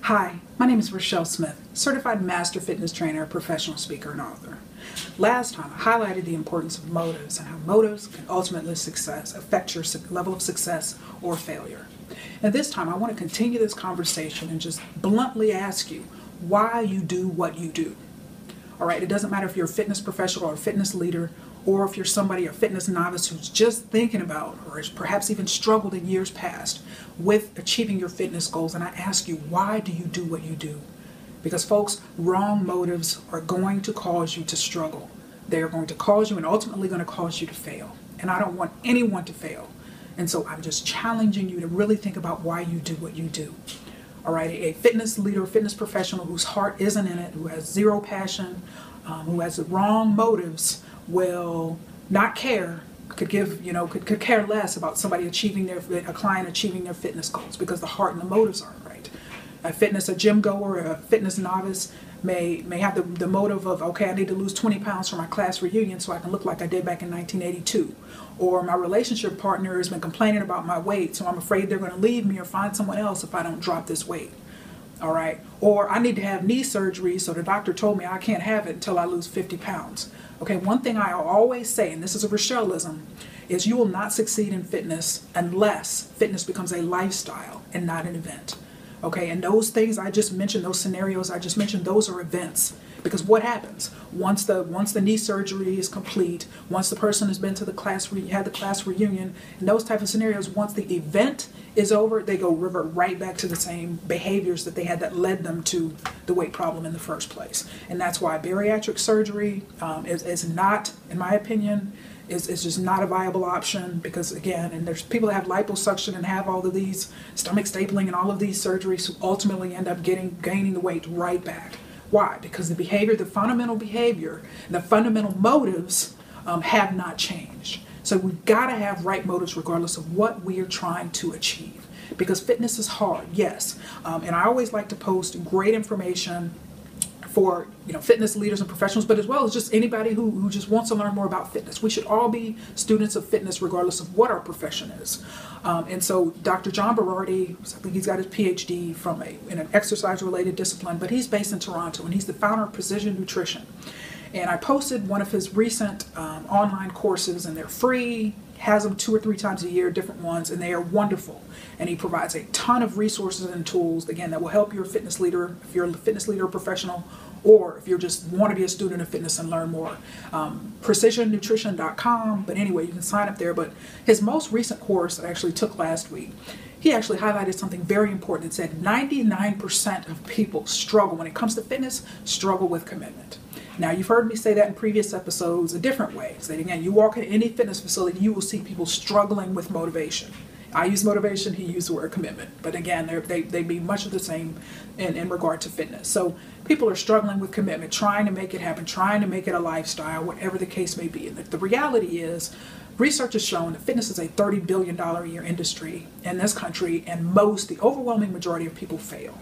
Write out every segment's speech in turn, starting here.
Hi, my name is Rachelle Smith, Certified Master Fitness Trainer, professional speaker, and author. Last time, I highlighted the importance of motives and how motives can ultimately affect your level of success or failure. And this time, I want to continue this conversation and just bluntly ask you why you do what you do. All right, it doesn't matter if you're a fitness professional or a fitness leader, or if you're somebody, a fitness novice who's just thinking about, or has perhaps even struggled in years past with achieving your fitness goals. And I ask you, why do you do what you do? Because folks, wrong motives are going to cause you to struggle. They are going to cause you and ultimately going to cause you to fail. And I don't want anyone to fail. And so I'm just challenging you to really think about why you do what you do. All right, a fitness leader, fitness professional whose heart isn't in it, who has zero passion, who has the wrong motives, will not care, could care less about somebody a client achieving their fitness goals because the heart and the motives aren't right. A gym goer, a fitness novice may have the motive of, okay, I need to lose 20 pounds for my class reunion so I can look like I did back in 1982. Or my relationship partner has been complaining about my weight, so I'm afraid they're going to leave me or find someone else if I don't drop this weight. All right. Or I need to have knee surgery, so the doctor told me I can't have it until I lose 50 pounds. Okay, one thing I always say, and this is a Rachelleism, is you will not succeed in fitness unless fitness becomes a lifestyle and not an event. Okay, and those things I just mentioned, those scenarios I just mentioned, those are events. Because what happens once the knee surgery is complete, once the person has been to the class reunion, in those type of scenarios, once the event is over, they revert right back to the same behaviors that they had that led them to the weight problem in the first place. And that's why bariatric surgery is not, in my opinion, is just not a viable option, because again, and there's people that have liposuction and have all of these stomach stapling and all of these surgeries who ultimately end up gaining the weight right back. Why? Because the fundamental behavior, the fundamental motives have not changed. So we've got to have right motives regardless of what we are trying to achieve. Because fitness is hard, yes. And I always like to post great information for fitness leaders and professionals, but as well as just anybody who just wants to learn more about fitness. We should all be students of fitness regardless of what our profession is. And so Dr. John Berardi, I think he's got his PhD in an exercise-related discipline, but he's based in Toronto, and he's the founder of Precision Nutrition. And I posted one of his recent online courses, and they're free, has them 2 or 3 times a year, different ones, and they are wonderful. And he provides a ton of resources and tools, again, that will help your fitness leader, if you're a fitness leader or professional, or if you just want to be a student of fitness and learn more. PrecisionNutrition.com, but anyway, you can sign up there. But his most recent course that I actually took last week, he actually highlighted something very important. It said 99% of people struggle, when it comes to fitness, struggle with commitment. Now, you've heard me say that in previous episodes a different way. So again, you walk in any fitness facility, you will see people struggling with motivation. I use motivation, he used the word commitment. But again, they mean much of the same in regard to fitness. So people are struggling with commitment, trying to make it happen, trying to make it a lifestyle, whatever the case may be. And the reality is, research has shown that fitness is a $30 billion a year industry in this country, and the overwhelming majority of people fail.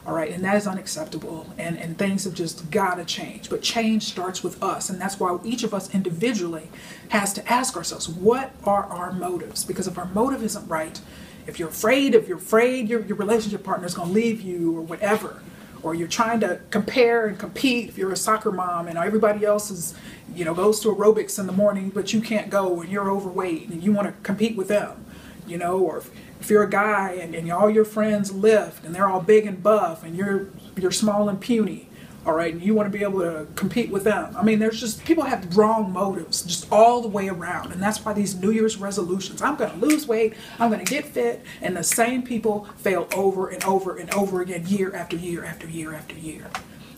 All right, and that is unacceptable, and things have just got to change. But change starts with us, and that's why each of us individually has to ask ourselves, what are our motives? Because if our motive isn't right, if you're afraid your relationship partner is going to leave you or whatever, or you're trying to compare and compete, if you're a soccer mom and everybody else goes to aerobics in the morning, but you can't go and you're overweight and you want to compete with them, or if you're a guy and all your friends lift and they're all big and buff and you're small and puny, all right, and you want to be able to compete with them. I mean, there's just, people have wrong motives just all the way around. And that's why these New Year's resolutions, I'm going to lose weight, I'm going to get fit, and the same people fail over and over and over again, year after year after year after year.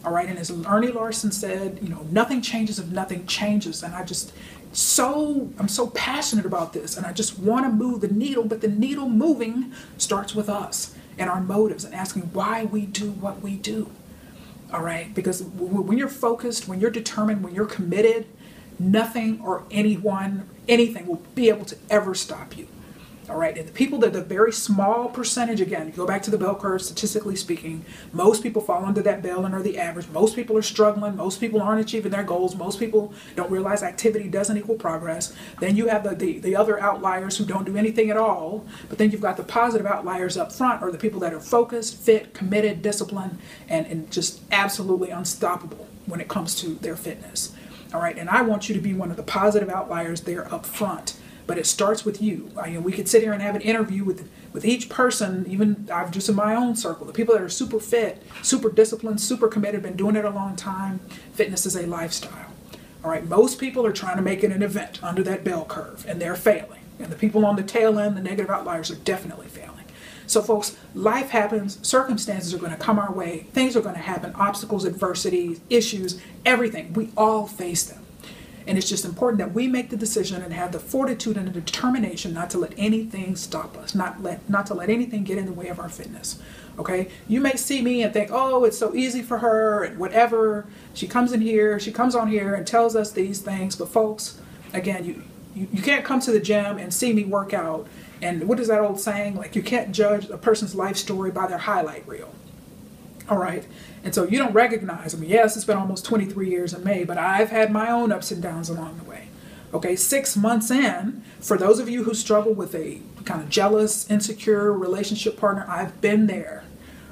All right, and as Ernie Larson said, nothing changes if nothing changes. And I'm so passionate about this, and I just want to move the needle, but the needle moving starts with us and our motives and asking why we do what we do. All right, because when you're focused, when you're determined, when you're committed, nothing or anything will be able to ever stop you. All right, and the people that the very small percentage, again, you go back to the bell curve, statistically speaking, most people fall under that bell and are the average. Most people are struggling. Most people aren't achieving their goals. Most people don't realize activity doesn't equal progress. Then you have the other outliers who don't do anything at all. But then you've got the positive outliers up front, or the people that are focused, fit, committed, disciplined, and just absolutely unstoppable when it comes to their fitness. All right, and I want you to be one of the positive outliers there up front. But it starts with you. We could sit here and have an interview with each person, even I've just in my own circle, the people that are super fit, super disciplined, super committed, been doing it a long time. Fitness is a lifestyle. All right, most people are trying to make it an event under that bell curve, and they're failing. And the people on the tail end, the negative outliers, are definitely failing. So folks, life happens, circumstances are going to come our way, things are going to happen, obstacles, adversities, issues, everything. We all face them. And it's just important that we make the decision and have the fortitude and the determination not to let anything stop us, not to let anything get in the way of our fitness. Okay? You may see me and think, oh, it's so easy for her and whatever. She comes on here and tells us these things. But folks, again, you can't come to the gym and see me work out. And what is that old saying? Like, you can't judge a person's life story by their highlight reel. All right. And so you don't recognize me. Yes, it's been almost 23 years in May, but I've had my own ups and downs along the way. Okay, 6 months in, for those of you who struggle with a kind of jealous, insecure relationship partner, I've been there.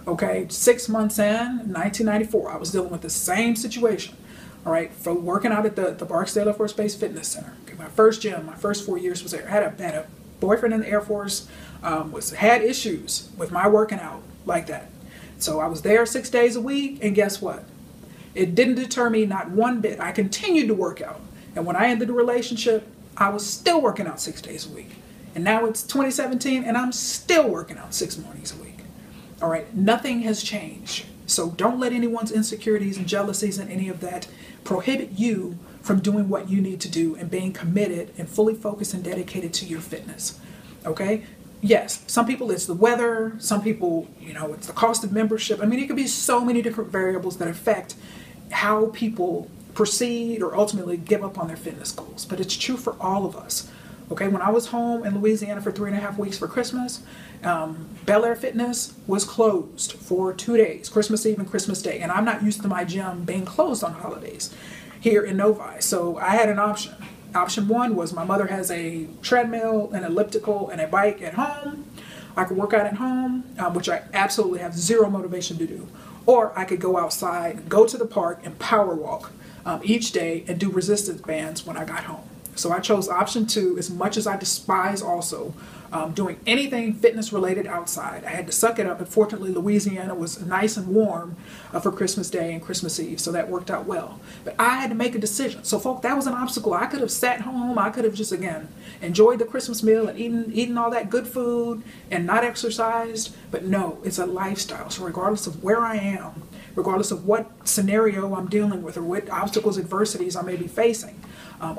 Okay, 6 months in, 1994, I was dealing with the same situation. All right, for working out at the Barksdale Air Force Base Fitness Center. Okay, my first gym, my first 4 years was there. I had a boyfriend in the Air Force, had issues with my working out like that. So I was there 6 days a week, and guess what? It didn't deter me not one bit. I continued to work out. And when I ended the relationship, I was still working out 6 days a week. And now it's 2017, and I'm still working out 6 mornings a week. All right, nothing has changed. So don't let anyone's insecurities and jealousies and any of that prohibit you from doing what you need to do and being committed and fully focused and dedicated to your fitness. Okay? Yes, some people it's the weather, some people, it's the cost of membership. I mean, it could be so many different variables that affect how people proceed or ultimately give up on their fitness goals. But it's true for all of us. Okay, when I was home in Louisiana for 3.5 weeks for Christmas, Bel Air Fitness was closed for 2 days, Christmas Eve and Christmas Day. And I'm not used to my gym being closed on holidays here in Novi. So I had an option. Option one was my mother has a treadmill, an elliptical, and a bike at home. I could work out at home, which I absolutely have zero motivation to do. Or I could go outside, go to the park, and power walk each day and do resistance bands when I got home. So I chose option two, as much as I despise also doing anything fitness related outside. I had to suck it up, and fortunately Louisiana was nice and warm for Christmas Day and Christmas Eve, so that worked out well. But I had to make a decision. So folks, that was an obstacle. I could have sat home, I could have just, again, enjoyed the Christmas meal and eaten all that good food and not exercised. But no, it's a lifestyle. So regardless of where I am, regardless of what scenario I'm dealing with or what obstacles, adversities I may be facing,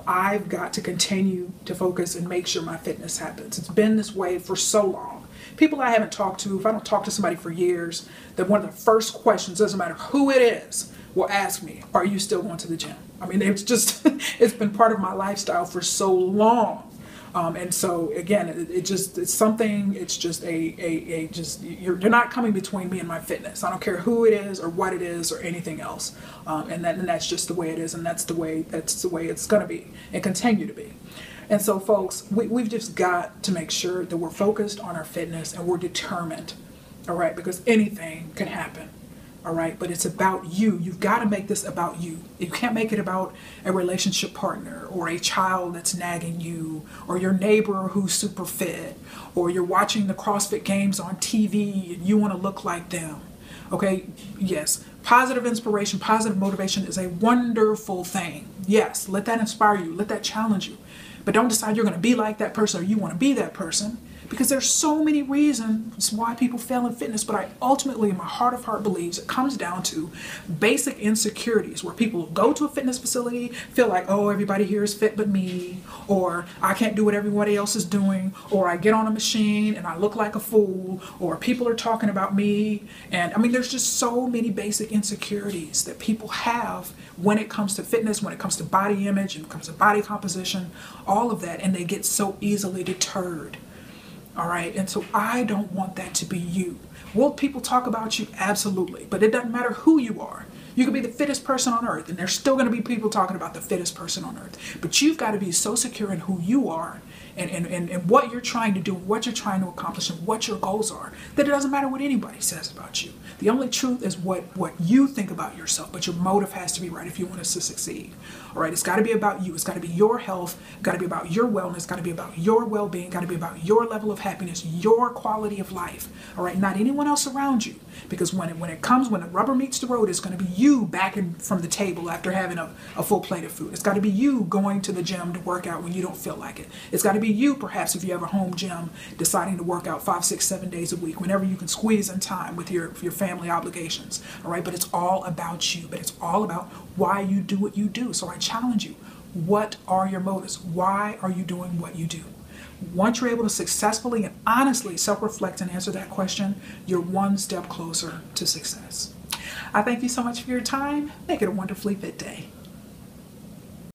I've got to continue to focus and make sure my fitness happens. It's been this way for so long. People I haven't talked to, if I don't talk to somebody for years, then one of the first questions, doesn't matter who it is, will ask me, are you still going to the gym? I mean, it's just, it's been part of my lifestyle for so long. And so again, it's something, it's just you're not coming between me and my fitness. I don't care who it is or what it is or anything else. And that's just the way it is. And that's the way it's going to be and continue to be. And so folks, we've just got to make sure that we're focused on our fitness and we're determined. All right. Because anything can happen. All right, but it's about you. You've got to make this about you. You can't make it about a relationship partner or a child that's nagging you or your neighbor who's super fit or you're watching the CrossFit games on TV and you want to look like them. Okay, yes, positive inspiration, positive motivation is a wonderful thing. Yes, let that inspire you. Let that challenge you. But don't decide you're going to be like that person or you want to be that person. Because there's so many reasons why people fail in fitness, but I ultimately, in my heart of heart, believes it comes down to basic insecurities where people go to a fitness facility, feel like, oh, everybody here is fit but me, or I can't do what everybody else is doing, or I get on a machine and I look like a fool, or people are talking about me. And I mean, there's just so many basic insecurities that people have when it comes to fitness, when it comes to body image, when it comes to body composition, all of that, and they get so easily deterred. All right. And so I don't want that to be you. Will people talk about you? Absolutely. But it doesn't matter who you are. You could be the fittest person on earth, and there's still going to be people talking about the fittest person on earth. But you've got to be so secure in who you are and what you're trying to do, what you're trying to accomplish, and what your goals are, that it doesn't matter what anybody says about you. The only truth is what you think about yourself, but your motive has to be right if you want us to succeed. All right, it's got to be about you. It's got to be your health, got to be about your wellness, got to be about your well-being, got to be about your level of happiness, your quality of life. All right, not anyone else around you. Because when the rubber meets the road, it's going to be you backing from the table after having a full plate of food. It's got to be you going to the gym to work out when you don't feel like it. It's got to be you, perhaps, if you have a home gym, deciding to work out 5, 6, 7 days a week, whenever you can squeeze in time with your family obligations. All right, but it's all about you. But it's all about why you do what you do. So I challenge you. What are your motives? Why are you doing what you do? Once you're able to successfully and honestly self-reflect and answer that question, you're one step closer to success. I thank you so much for your time. Make it a wonderfully fit day.